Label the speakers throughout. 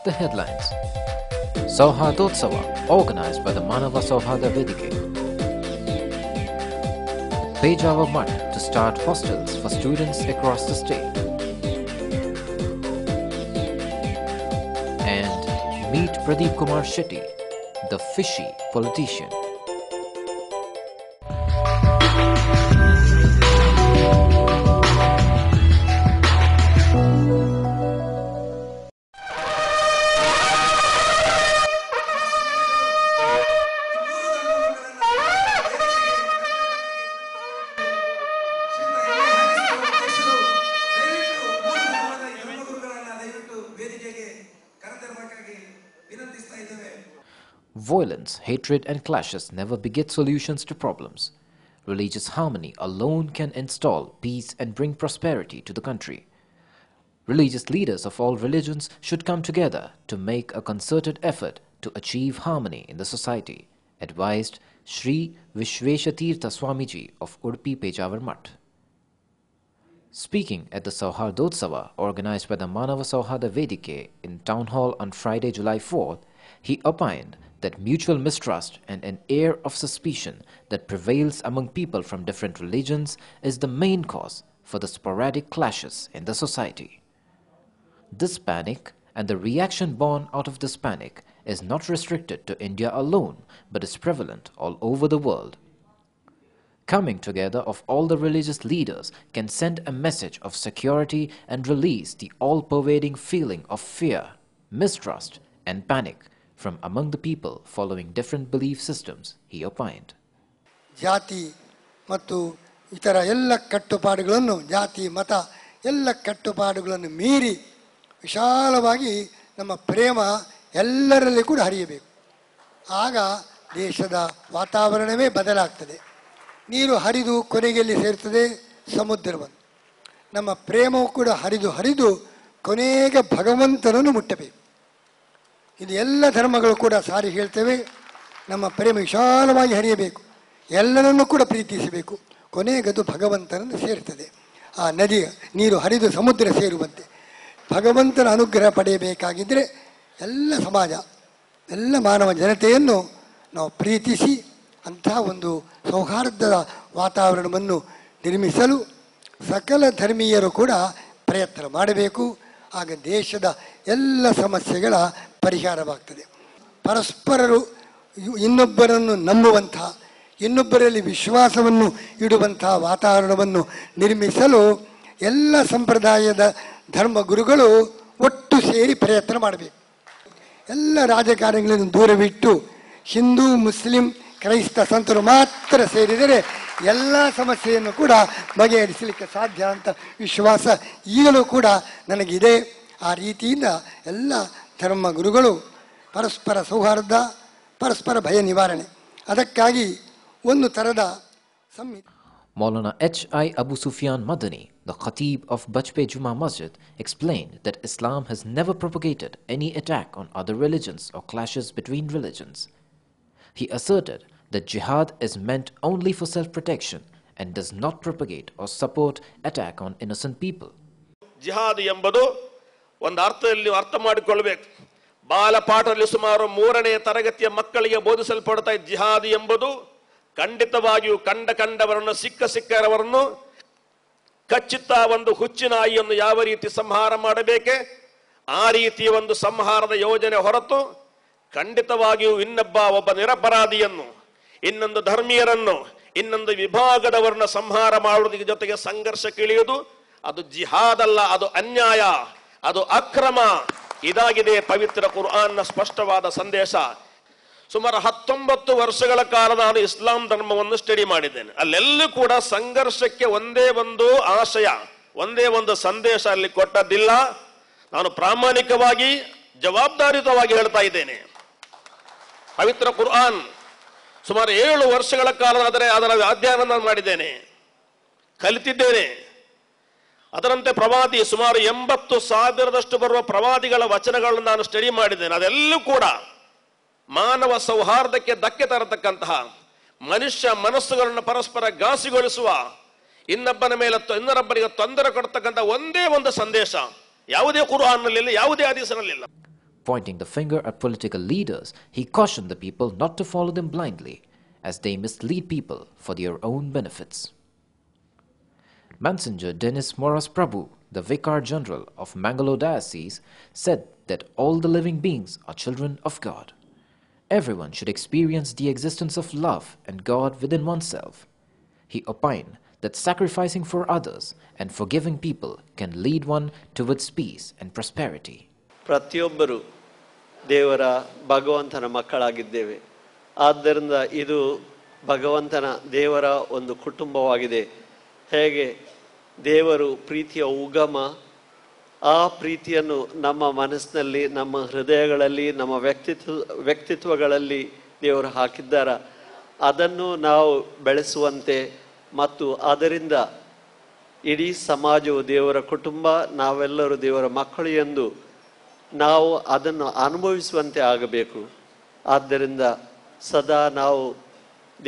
Speaker 1: the headlines. Sauhardotsava, organized by the Manava Sauharda Vedike. Pejawar Mutt to start hostels for students across the state. And meet Pradeep Kumar Shetty, the fishy politician. Violence, hatred and clashes never beget solutions to problems. Religious harmony alone can install peace and bring prosperity to the country. Religious leaders of all religions should come together to make a concerted effort to achieve harmony in the society, advised Sri Vishveshatirtha Swamiji of Udupi Pejawar Mutt. Speaking at the Sauhardotsava organized by the Manava Sauharda Vedike in Town Hall on Friday, July 4th, he opined that mutual mistrust and an air of suspicion that prevails among people from different religions is the main cause for the sporadic clashes in the society. This panic and the reaction born out of this panic is not restricted to India alone but is prevalent all over the world. Coming together of all the religious leaders can send a message of security and release the all-pervading feeling of fear, mistrust and panic from among the people following different belief systems, he opined.
Speaker 2: ಜಾತಿ ಮತ್ತು ಇತರ ಎಲ್ಲ ಕಟ್ಟುಪಾಡುಗಳನ್ನು ಜಾತಿ ಮತ ಎಲ್ಲ ಕಟ್ಟುಪಾಡುಗಳನ್ನು ಮೀರಿ ವಿಶಾಲವಾಗಿ ನಮ್ಮ ಪ್ರೇಮ ಎಲ್ಲರಲ್ಲಿ ಕೂಡ ಹರಿಯಬೇಕು. ಆಗ ದೇಶದ ವಾತಾವರಣವೇ ಬದಲಾಗ್ತದೆ. ನೀರು ಹರಿದು ಕೊನೆಗೆಲ್ಲಿ ಸೇರ್ತದೆ? ಸಮುದ್ರವನ್ನು. ನಮ್ಮ ಪ್ರೇಮವು ಕೂಡ ಹರಿದು ಹರಿದು ಕೊನೆಗೆ ಭಗವಂತನನ್ನು ಮುಟ್ಟಬೇಕು. ಇದು ಎಲ್ಲ ಧರ್ಮಗಳು ಕೂಡ ಸಾರಿ ಹೇಳ್ತೇವೆ. ನಮ್ಮ ಪ್ರೇಮ ವಿಶಾಲವಾಗಿ ಹರಿಯಬೇಕು, ಎಲ್ಲರನ್ನೂ ಕೂಡ ಪ್ರೀತಿಸಬೇಕು, ಕೊನೆಗದು ಭಗವಂತನನ್ನು ಸೇರ್ತದೆ. ಆ ನದಿ ನೀರು ಹರಿದು ಸಮುದ್ರ ಸೇರುವಂತೆ ಭಗವಂತನ ಅನುಗ್ರಹ ಪಡೆಯಬೇಕಾಗಿದ್ದರೆ ಎಲ್ಲ ಸಮಾಜ ಎಲ್ಲ ಮಾನವ ಜನತೆಯನ್ನು ನಾವು ಪ್ರೀತಿಸಿ ಅಂತಹ ಒಂದು ಸೌಹಾರ್ದದ ವಾತಾವರಣವನ್ನು ನಿರ್ಮಿಸಲು ಸಕಲ ಧರ್ಮೀಯರು ಕೂಡ ಪ್ರಯತ್ನ ಮಾಡಬೇಕು. ಆಗ ದೇಶದ ಎಲ್ಲ ಸಮಸ್ಯೆಗಳ ಪರಿಹಾರವಾಗ್ತದೆ. ಪರಸ್ಪರರು ಇನ್ನೊಬ್ಬರನ್ನು ನಂಬುವಂಥ, ಇನ್ನೊಬ್ಬರಲ್ಲಿ ವಿಶ್ವಾಸವನ್ನು ಇಡುವಂತಹ ವಾತಾವರಣವನ್ನು ನಿರ್ಮಿಸಲು ಎಲ್ಲ ಸಂಪ್ರದಾಯದ ಧರ್ಮಗುರುಗಳು ಒಟ್ಟು ಸೇರಿ ಪ್ರಯತ್ನ ಮಾಡಬೇಕು. ಎಲ್ಲ ರಾಜಕಾರಣಿಗಳನ್ನು ದೂರವಿಟ್ಟು ಹಿಂದೂ ಮುಸ್ಲಿಂ ಕ್ರೈಸ್ತ ಸಂತರು ಮಾತ್ರ ಸೇರಿದರೆ ಎಲ್ಲ ಸಮಸ್ಯೆಯನ್ನು ಕೂಡ ಬಗೆಹರಿಸಲಿಕ್ಕೆ ಸಾಧ್ಯ ಅಂತ ವಿಶ್ವಾಸ ಈಗಲೂ ಕೂಡ ನನಗಿದೆ. ಆ ರೀತಿಯಿಂದ ಎಲ್ಲ ಧರ್ಮಗುರುಗಳು ಪರಸ್ಪರ ಸೌಹಾರ್ದ, ಪರಸ್ಪರ ಭಯ ನಿವಾರಣೆ, ಅದಕ್ಕಾಗಿ ಒಂದು ಥರದ ಸಂಹಿತೆ.
Speaker 1: Maulana H.I. Abu Sufyan Madani, the Khatib of Bajpe Juma Masjid, explained that Islam has never propagated any attack on other religions or clashes between religions. He asserted that jihad is meant only for self-protection and does not propagate or support attack on innocent people.
Speaker 3: Jihad ಎಂಬುದು ಒಂದು ಅರ್ಥದಲ್ಲಿ ಅರ್ಥ ಮಾಡಿಕೊಳ್ಳಬೇಕು. ಬಾಲಪಾಠದಲ್ಲಿ ಸುಮಾರು 3ನೇ ತರಗತಿಯ ಮಕ್ಕಳಿಗೆ ಬೋಧಿಸಲ್ಪಡುತ್ತಾ ಜಿಹಾದ್ ಎಂಬುದು ಖಂಡಿತವಾಗಿಯೂ ಕಂಡವರನ್ನು ಸಿಕ್ಕರವರನ್ನು ಕಚ್ಚುತ್ತಾ ಒಂದು ಹುಚ್ಚಿನಾಯಿಯನ್ನು ಯಾವ ರೀತಿ ಸಂಹಾರ ಮಾಡಬೇಕೆ ಆ ರೀತಿಯ ಒಂದು ಸಂಹಾರದ ಯೋಜನೆ ಹೊರತು ಖಂಡಿತವಾಗಿಯೂ ಒಬ್ಬ ನಿರಪರಾಧಿಯನ್ನು, ಇನ್ನೊಂದು ಧರ್ಮೀಯರನ್ನು, ಇನ್ನೊಂದು ವಿಭಾಗದವರನ್ನು ಸಂಹಾರ ಮಾಡುವುದಕ್ಕೆ ಜೊತೆಗೆ ಸಂಘರ್ಷಕ್ಕಿಳಿಯುವುದು ಅದು ಜಿಹಾದ್ ಅಲ್ಲ, ಅದು ಅನ್ಯಾಯ, ಅದು ಅಕ್ರಮ. ಇದಾಗಿದೆ ಪವಿತ್ರ ಕುರ್ಆನ್ನ ಸ್ಪಷ್ಟವಾದ ಸಂದೇಶ. ಸುಮಾರು 19 ವರ್ಷಗಳ ಕಾಲ ನಾನು ಇಸ್ಲಾಂ ಧರ್ಮವನ್ನು ಸ್ಟಡಿ ಮಾಡಿದ್ದೇನೆ. ಅಲ್ಲೆಲ್ಲೂ ಕೂಡ ಸಂಘರ್ಷಕ್ಕೆ ಒಂದೇ ಒಂದು ಆಶಯ, ಒಂದೇ ಒಂದು ಸಂದೇಶ ಅಲ್ಲಿ ಕೊಟ್ಟದ್ದಿಲ್ಲ. ನಾನು ಪ್ರಾಮಾಣಿಕವಾಗಿ ಜವಾಬ್ದಾರಿಯುತವಾಗಿ ಹೇಳ್ತಾ ಇದ್ದೇನೆ. ಪವಿತ್ರ ಕುರ್ಆನ್ ಸುಮಾರು 7 ವರ್ಷಗಳ ಕಾಲ ಅದರ ಅಧ್ಯಯನ ಮಾಡಿದ್ದೇನೆ, ಕಲಿತಿದ್ದೇನೆ. ಅದರಂತೆ ಪ್ರವಾದಿ ಸುಮಾರು 80,000ದಷ್ಟು ಬರುವ ಪ್ರವಾದಿಗಳ ವಚನಗಳನ್ನು ನಾನು ಸ್ಟಡಿ ಮಾಡಿದ್ದೇನೆ. ಅದೆಲ್ಲೂ ಕೂಡ ಮಾನವ ಸೌಹಾರ್ದಕ್ಕೆ ಧಕ್ಕೆ ತರತಕ್ಕಂತಹ, ಮನುಷ್ಯ ಮನಸ್ಸುಗಳನ್ನು ಪರಸ್ಪರ ಘಾಸಿಗೊಳಿಸುವ, ಇನ್ನೊಬ್ಬರಿಗೆ ತೊಂದರೆ ಕೊಡ್ತಕ್ಕಂಥ ಒಂದೇ ಒಂದು ಸಂದೇಶ ಯಾವುದೇ ಕುರ್ಆನ್ನಲ್ಲಿಲ್ಲ, ಯಾವುದೇ ಹದೀಸಿನಲ್ಲಿಲ್ಲ.
Speaker 1: Pointing the finger at political leaders, he cautioned the people not to follow them blindly, as they mislead people for their own benefits. Monsignor Dennis Moras Prabhu, the Vicar General of Mangalore Diocese, said that all the living beings are children of God. Everyone should experience the existence of love and God within oneself. He opined that sacrificing for others and forgiving people can lead one towards peace and prosperity.
Speaker 4: ಪ್ರತಿಯೊಬ್ಬರು ದೇವರ ಭಗವಂತನ ಮಕ್ಕಳಾಗಿದ್ದೇವೆ. ಆದ್ದರಿಂದ ಇದು ಭಗವಂತನ ದೇವರ ಒಂದು ಕುಟುಂಬವಾಗಿದೆ. ಹೇಗೆ ದೇವರು ಪ್ರೀತಿಯ ಉಗಮ, ಆ ಪ್ರೀತಿಯನ್ನು ನಮ್ಮ ಮನಸ್ಸಿನಲ್ಲಿ, ನಮ್ಮ ಹೃದಯಗಳಲ್ಲಿ, ನಮ್ಮ ವ್ಯಕ್ತಿತ್ವಗಳಲ್ಲಿ ದೇವರು ಹಾಕಿದ್ದಾರೆ. ಅದನ್ನು ನಾವು ಬೆಳೆಸುವಂತೆ ಮತ್ತು ಅದರಿಂದ ಇಡೀ ಸಮಾಜವು ದೇವರ ಕುಟುಂಬ, ನಾವೆಲ್ಲರೂ ದೇವರ ಮಕ್ಕಳು ಎಂದು ನಾವು ಅದನ್ನು ಅನುಭವಿಸುವಂತೆ ಆಗಬೇಕು. ಆದ್ದರಿಂದ ಸದಾ ನಾವು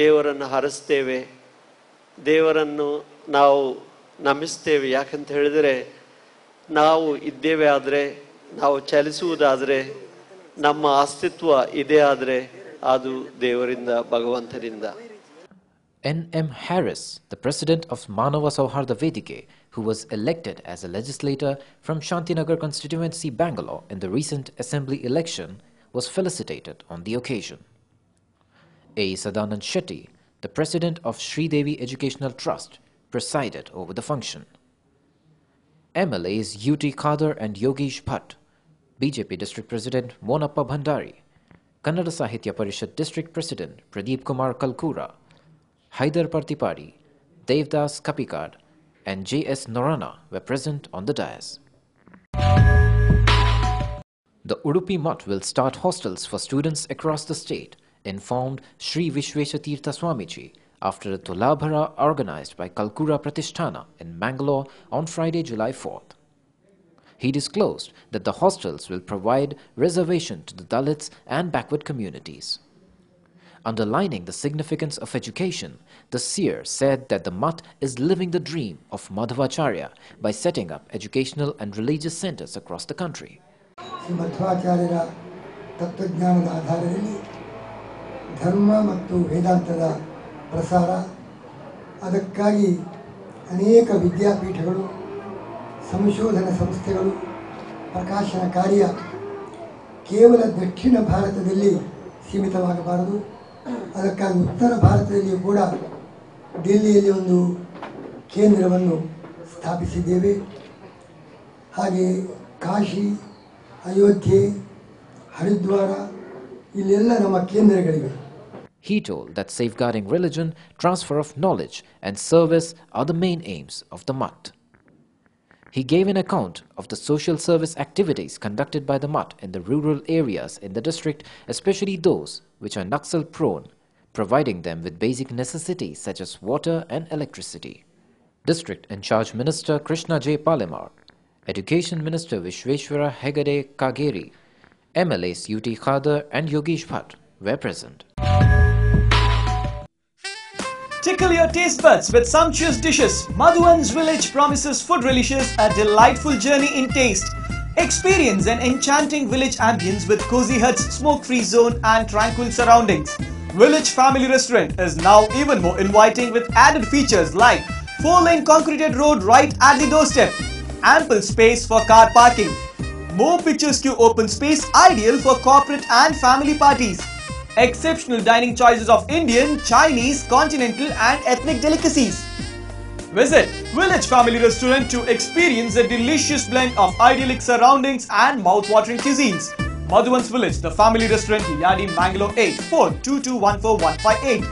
Speaker 4: ದೇವರನ್ನು ಹರಸ್ತೇವೆ, ದೇವರನ್ನು ನಾವು ನಮಿಸ್ತೇವೆ. ಯಾಕಂತ ಹೇಳಿದರೆ ನಾವು ಇದ್ದೇವೆ ಆದರೆ, ನಾವು ಚಲಿಸುವುದಾದರೆ, ನಮ್ಮ ಅಸ್ತಿತ್ವ ಇದೆ ಆದರೆ ಅದು ದೇವರಿಂದ, ಭಗವಂತನಿಂದ.
Speaker 1: N.M. Harris, the president of Manava Sauharda Vedike, who was elected as a legislator from Shantinagar constituency, Bangalore, in the recent assembly election, was felicitated on the occasion. A. Sadanand Shetty, the president of Sridevi Educational Trust, presided over the function. MLAs U.T. Khadar and Yogesh Bhatt, BJP District President Monappa Bhandari, Kannada Sahitya Parishad District President Pradeep Kumar Kalkura, Haidar Partipadi, Devdas Kapikad, and J.S. Norana were present on the dais. The Udupi Mutt will start hostels for students across the state, informed Sri Vishveshatirtha Swamiji after a Tulabhara organized by Kalkura Pratisthana in Mangalore on Friday, July 4th. He disclosed that the hostels will provide reservation to the Dalits and backward communities. Underlining the significance of education, the seer said that the Mutt is living the dream of Madhvacharya by setting up educational and religious centers across the country.
Speaker 2: ಮಧ್ವಾಚಾರ್ಯರ ತತ್ವಜ್ಞಾನದ ಆಧಾರದಲ್ಲಿ ಧರ್ಮ ಮತ್ತು ವೇದಾಂತದ ಪ್ರಸಾರ, ಅದಕ್ಕಾಗಿ ಅನೇಕ ವಿದ್ಯಾಪೀಠಗಳು, ಸಂಶೋಧನಾ ಸಂಸ್ಥೆಗಳು, ಪ್ರಕಾಶನ ಕಾರ್ಯ ಕೇವಲ ದಕ್ಷಿಣ ಭಾರತದಲ್ಲಿ ಸೀಮಿತವಾಗಬಾರದು. ಅದಕ್ಕಾಗಿ ಉತ್ತರ ಭಾರತದಲ್ಲಿಯೂ ಕೂಡ ದಿಲ್ಲಿಯಲ್ಲಿ ಒಂದು ಕೇಂದ್ರವನ್ನು ಸ್ಥಾಪಿಸಿದ್ದೇವೆ. ಹಾಗೆ ಕಾಶಿ, ಅಯೋಧ್ಯೆ, ಹರಿದ್ವಾರ ಇಲ್ಲೆಲ್ಲ ನಮ್ಮ ಕೇಂದ್ರಗಳಿವೆ.
Speaker 1: He told that safeguarding religion, transfer of knowledge and service are the main aims of the Mutt. He gave an account of the social service activities conducted by the Mutt in the rural areas in the district, especially those which are Naxal prone, providing them with basic necessities such as water and electricity. District in charge Minister Krishna J. Palemar, Education Minister Vishweshwara Hegade Kageri, MLAs U.T. Khadar and Yogesh Bhatt were present.
Speaker 5: Tickle your taste buds with sumptuous dishes. Madhuvan's Village promises food relishers a delightful journey in taste. Experience an enchanting village ambience with cozy huts, smoke-free zone and tranquil surroundings. Village Family Restaurant is now even more inviting with added features like 4-lane concreted road right at the doorstep, ample space for car parking, more picturesque open space ideal for corporate and family parties, exceptional dining choices of Indian, Chinese, continental and ethnic delicacies. Visit Village Family Restaurant to experience a delicious blend of idyllic surroundings and mouth-watering cuisines. Madhuvan's Village, the family restaurant, Yadi, Mangalore 8422141158.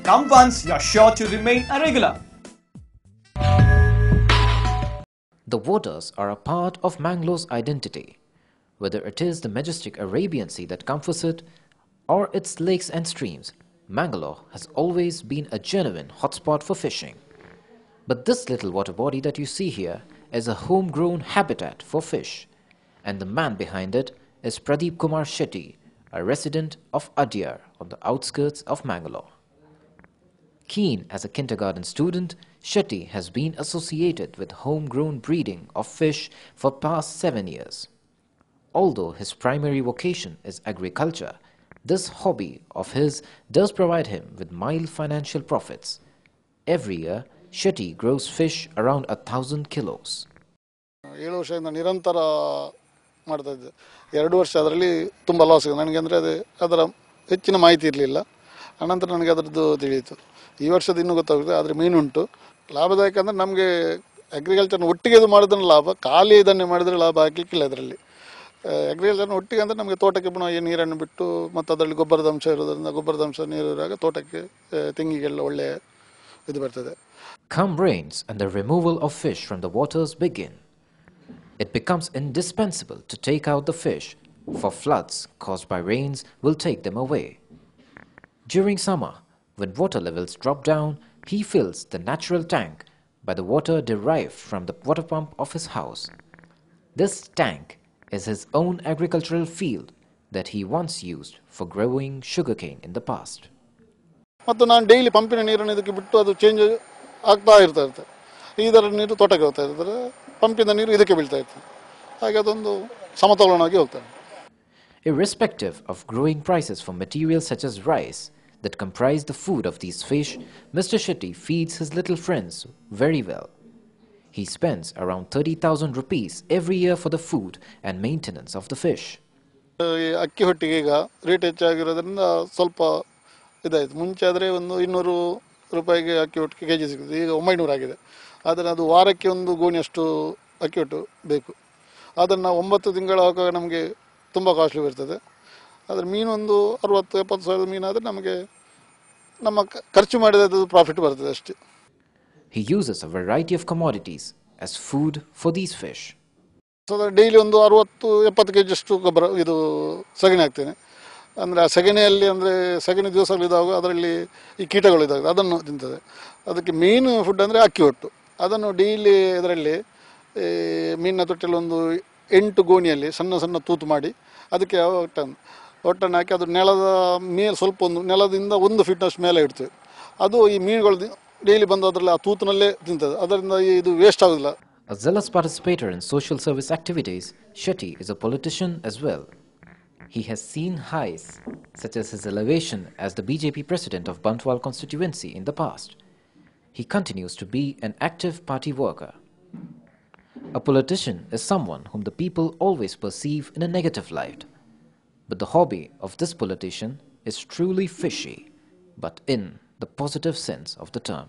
Speaker 5: Come once, you're sure to remain a regular.
Speaker 1: The waters are a part of Mangalore's identity, whether it is the majestic Arabian Sea that comforts it or its lakes and streams. Mangalore has always been a genuine hotspot for fishing. But this little water body that you see here is a homegrown habitat for fish, and the man behind it is Pradeep Kumar Shetty, a resident of Adyar on the outskirts of Mangalore. Keen as a kindergarten student, Shetty has been associated with homegrown breeding of fish for past 7 years. Although his primary vocation is agriculture, this hobby of his does provide him with mild financial profits. Every year, Shetty grows fish around 1,000 kilos.
Speaker 6: 7 ವರ್ಷದಿಂದ ನಿರಂತರ ಮಾಡ್ತಾ ಇದ್ದೆ. 2 ವರ್ಷ ಅದರಲ್ಲಿ ತುಂಬ loss ಆಗಿದೆ ನನಗೆ. ಅಂದರೆ ಅದರ ಹೆಚ್ಚಿನ ಮಾಹಿತಿ ಇರಲಿಲ್ಲ. ಅನಂತರ ನನಗೆ ಅದರದ್ದು ತಿಳಿಯಿತು. ಈ ವರ್ಷದ ಇನ್ನೂ ಗೊತ್ತಾಗುತ್ತೆ. ಆದರೆ ಮೀನುಂಟು ಲಾಭದಾಯಕ. ಅಂದರೆ ನಮಗೆ ಅಗ್ರಿಕಲ್ಚರ್ನ ಒಟ್ಟಿಗೆ ಇದು ಮಾಡೋದನ್ನು ಲಾಭ, ಖಾಲಿ ಇದನ್ನೇ ಮಾಡಿದರೆ ಲಾಭ ಹಾಕಲಿಕ್ಕಿಲ್ಲ ಅದರಲ್ಲಿ. ಅಗ್ರಿಕಲ್ಚರ್ನ ಒಟ್ಟಿಗೆ ಅಂದರೆ ನಮಗೆ ತೋಟಕ್ಕೆ ಪುನಃ ನೀರನ್ನು ಬಿಟ್ಟು ಮತ್ತು ಅದರಲ್ಲಿ ಗೊಬ್ಬರದ ಅಂಶ ಇರೋದ್ರಿಂದ ಗೊಬ್ಬರದ ಅಂಶ ನೀರು ಇರುವಾಗ ತೋಟಕ್ಕೆ ತೆಂಗಿಗೆಲ್ಲ ಒಳ್ಳೆಯ ಇದು ಬರ್ತದೆ.
Speaker 1: Come rains and the removal of fish from the waters begin. It becomes indispensable to take out the fish, for floods caused by rains will take them away. During summer, when water levels drop down, he fills the natural tank by the water derived from the water pump of his house. This tank is his own agricultural field that he once used for growing sugarcane in the past.
Speaker 6: ಮತ್ತು ನಾನು daily ಪಂಪಿನ ನೀರನ್ನು ಇದಕ್ಕೆ ಬಿಟ್ಟು ಅದು change ಆಗ್ತಾ ಇರ್ತದೆ. ಇದರ ನೀರು ತೋಟಕ್ಕೆ ಹೋಗ್ತಾ ಇರ್ತಾರೆ, ಪಂಪಿನ ನೀರು ಇದಕ್ಕೆ ಬೀಳ್ತಾ ಇರ್ತದೆ. ಹಾಗೆ ಅದೊಂದು ಸಮತೋಲನವಾಗಿ ಹೋಗ್ತದೆ.
Speaker 1: Irrespective of growing prices for materials such as rice that comprise the food of these fish, Mr. Shetty feeds his little friends very well. He spends around 30,000 rupees every year for the food and maintenance of the fish.
Speaker 6: ಅಕ್ಕಿ ಹೊಟ್ಟಿಗೆ ಈಗ rate ಹೆಚ್ಚಾಗಿರೋದ್ರಿಂದ ಸ್ವಲ್ಪ ಇದಾಯಿತು. ಮುಂಚೆ ಆದರೆ ಒಂದು 200 ರೂಪಾಯಿಗೆ ಅಕ್ಕಿ ಹೊಟ್ಟಿಗೆ ಕೆ ಜಿ ಸಿಗುತ್ತೆ, ಈಗ 900 ಆಗಿದೆ. ಆದರೆ ಅದು ವಾರಕ್ಕೆ ಒಂದು ಗೋಣಿಯಷ್ಟು ಅಕ್ಕಿ ಹೊಟ್ಟು ಬೇಕು. ಅದನ್ನು 9 ತಿಂಗಳು ಆಗುವಾಗ ನಮಗೆ ತುಂಬ ಕಾಸ್ಟ್ಲಿ ಬರ್ತದೆ. ಆದರೆ ಮೀನು ಒಂದು 60-70 ಸಾವಿರದ ಮೀನಾದರೆ ನಮಗೆ ನಮ್ಮ ಖರ್ಚು ಮಾಡಿದ ಪ್ರಾಫಿಟ್ ಬರ್ತದೆ ಅಷ್ಟೇ.
Speaker 1: He uses a variety of commodities as food for these fish.
Speaker 6: Daily ಒಂದು 60-70 ಕೆ ಜಿಯಷ್ಟು ಗೊಬ್ಬರ ಇದು ಸಗಣಿ ಹಾಕ್ತೇನೆ. ಅಂದರೆ ಆ ಸಗಣಿಯಲ್ಲಿ ಅಂದರೆ ಸಗಣಿ ದಿವಸಗಳಿದ್ದಾಗ ಅದರಲ್ಲಿ ಈ ಕೀಟಗಳಿದ್ದಾಗ ಅದನ್ನು ತಿಂತದೆ. ಅದಕ್ಕೆ ಮೇನ್ ಫುಡ್ ಅಂದರೆ ಅಕ್ಕಿ ಹೊಟ್ಟು. ಅದನ್ನು ಡೈಲಿ ಇದರಲ್ಲಿ ಮೀನಿನ ತೊಟ್ಟೆಯಲ್ಲಿ ಒಂದು 8 ಗೋಣಿಯಲ್ಲಿ ಸಣ್ಣ ಸಣ್ಣ ತೂತು ಮಾಡಿ ಅದಕ್ಕೆ ಹೊಟ್ಟನ್ನು ಹಾಕಿ ಅದು ನೆಲದ ಮೇಲೆ ಸ್ವಲ್ಪ ಒಂದು ನೆಲದಿಂದ 1 ಫೀಟ್ನಷ್ಟು ಮೇಲೆ ಇಡ್ತೇವೆ. ಅದು ಈ ಮೀನುಗಳು ಡೈಲಿ ಬಂದು ಅದರಲ್ಲಿ ಆ ತೂತಿನಲ್ಲೇ ತಿಂತದೆ. ಅದರಿಂದ ಇದು ವೇಸ್ಟ್ ಆಗೋದಿಲ್ಲ.
Speaker 1: A zealous participator in social service activities, Shetty is a politician as well. He has seen highs, such as his elevation as the BJP president of Bantwal constituency in the past. He continues to be an active party worker. A politician is someone whom the people always perceive in a negative light. But the hobby of this politician is truly fishy, but in the positive sense of the term.